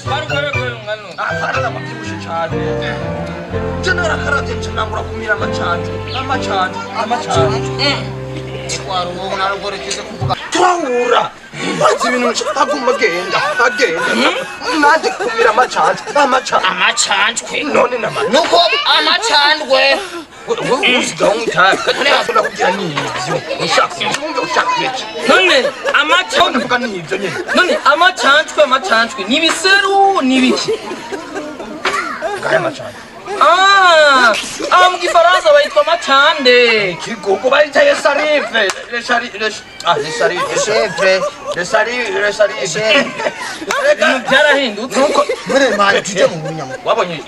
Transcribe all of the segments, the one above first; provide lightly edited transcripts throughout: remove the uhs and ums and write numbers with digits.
바로 그래 가는. 바라다 막 피우시 차네. 저너라 가라 댐천나무라 꿈이라 마찬. 아마찬. 바로 오고 나를 버려 주세 쿠부가. 돌아오라. 마지미는 아픔만 겐다. 나한테 꿈이라 마찬. 아마찬 괴. 너는 나만. 누구 아마찬 괴. Who's going time? 그래 아무나 그게 아니지. 너네 아마찬 그까니 저니. 너네 아마찬 괴 니비 세로 니비치. 가야 마찬. Amki Faransa vai tomar chande. Que coco vai ter sarife. Le sarife. Jara Hindu. 그래 말 진짜 모르냐. 와보니.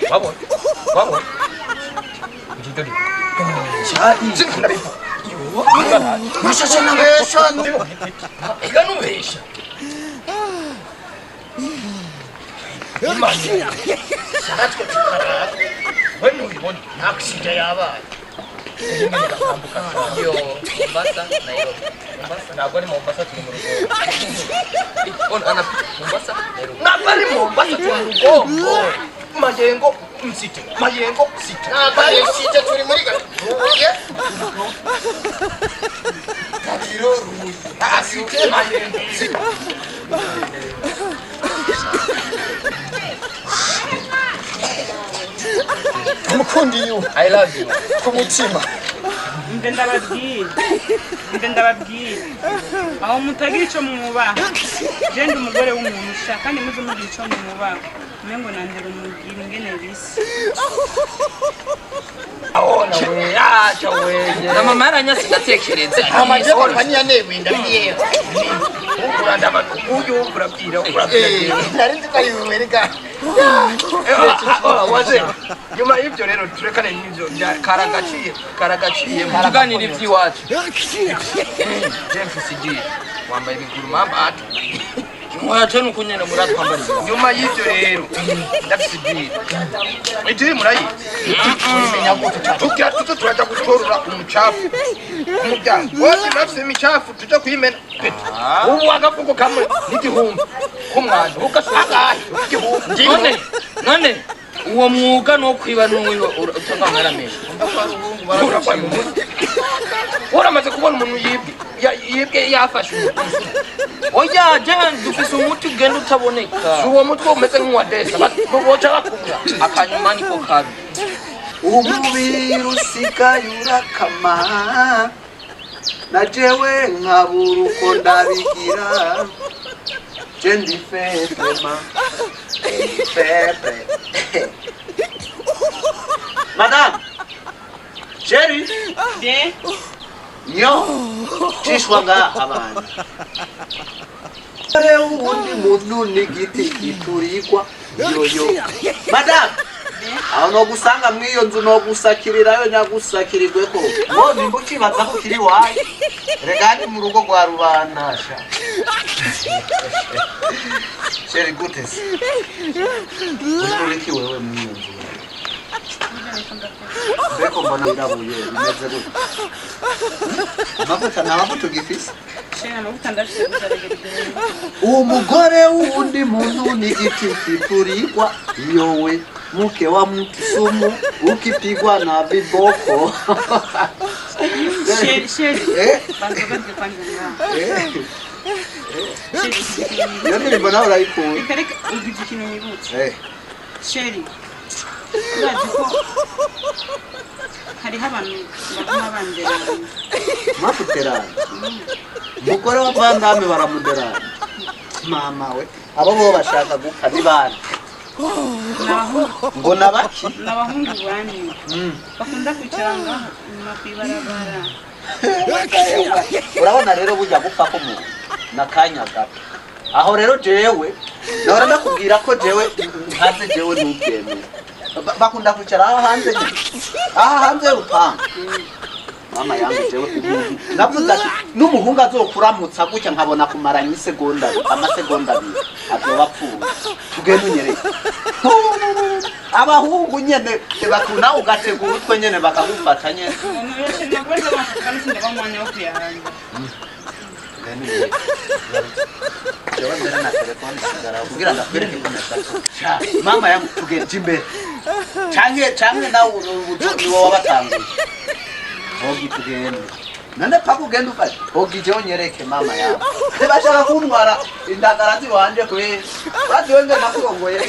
지들이. 자, 지금 나리. 마셔서나 왜서? 이거는 왜 있어? 이만이야. 사라지고 죽어라. 뭔 낚시자야 봐. Yo, Mombasa, Nairobi. Mombasa, nagwani Mombasa tumurugombo. On ana Mombasa, Nairobi. Nagwani Mombasa tumurugombo. Majengo msite. Nagwani msite turi muri ga. Oye. Kabiro ru. Asite majengo msite. I love you. Kumutima. ndababwiye aho mutagira ico mwubaha je ndi umugore w'umuntu ushaka kandi muze mugira ico mwubaha mengo nandera umubwira ingene bisi Aona we acha weje. Na mama aranyasi ndatekereza. Amajeko baniya nebinda biye. Ukuranda uyu kurabwira. Nari nzi ko ari Amerika. Waje. Nyuma y'ibyo rero turekane n'ibyo karagaciye. Tuganira iby'iwacu. James CD wambaye ibiguru mamba ati. Mwaje nukunyene muratwambariza. Nyuma y'ibyo rero ndafidi. Ijiri murayi. Menya gute tukya turaja gutorura umucafu. Umuryango. Wowe nafse imicafu tuja kuyimena. Ubu agafuko kamwe n'igihumbi. Kumwana ukasanga igihumbi. None uwo mwuga no kwiba n'uwo utanga mwaramesha. Uramaze kubona umuntu yibwe yafashe. Oya jana dufise umuti ugenda utaboneka. Uwo mutwe umeze nk'uwadesa boca bakubura akanyuma niko kabi. Umubiri usikaye urakama najewe nkabura uko ndabigira je ndi febrema febre. Madame Chérie de yo chishwa nga abantu rero ubundi muntu n'igiti kiturirwa yoyo. Madame aho no gusanga mwiyo nzu no gusakirirayo nyagusakirirwe ko ngo nimba ukibaza ko kiri wayi regani mu rugo rwa rubanasha. Chérie gutes uriki wewe mwiyo nzu beko mbona irabuye bimeze gute amavuta n'amavuta ugifise shena amavuta ndashije guzaregereza uwo mugore wundi muntu n'igiti kiturirwa yowe mke wa mtu sumu ukipigwa na viboko. Sheri bantu kwanza Yoni mbona urayikunda ikareka ugije ikintu nyibutse Sheri urazi ko hari abantu baguma banderana mafuterana mugore wa bandame baramuderana mama we abo bo bashaka gupfa nibana mbona baki n'abahungu bane bakunda kwicara ngaho nyuma kwibarabara. urabona rero bujya gupfa ko umuntu nakanya gato aho rero jewe nahora ndakubwira ko jewe ntaze jewe n'ubyemeye bakunda kwicara aha hanze y'urupangu. Mama yangu jewe navuze ati n'umuhungu azokuramutsa gutya nkabona kumaranya amasegonda abiri azobapfuye tugende unyereye. Abahungu nyene bakuna ugategura utwe nyene bakagufata nyene. jewe mbere na telefone sigara kugira ndakwereke ko nashaka mama yangu tugenda imbere canke nawe niwo wabatanguye hogi tugende nande pakugenda ufashe hogi jewe nyereke mama yangu bashaka kuntwara indagara ziwanje kwe uraziwe nge nakurongoye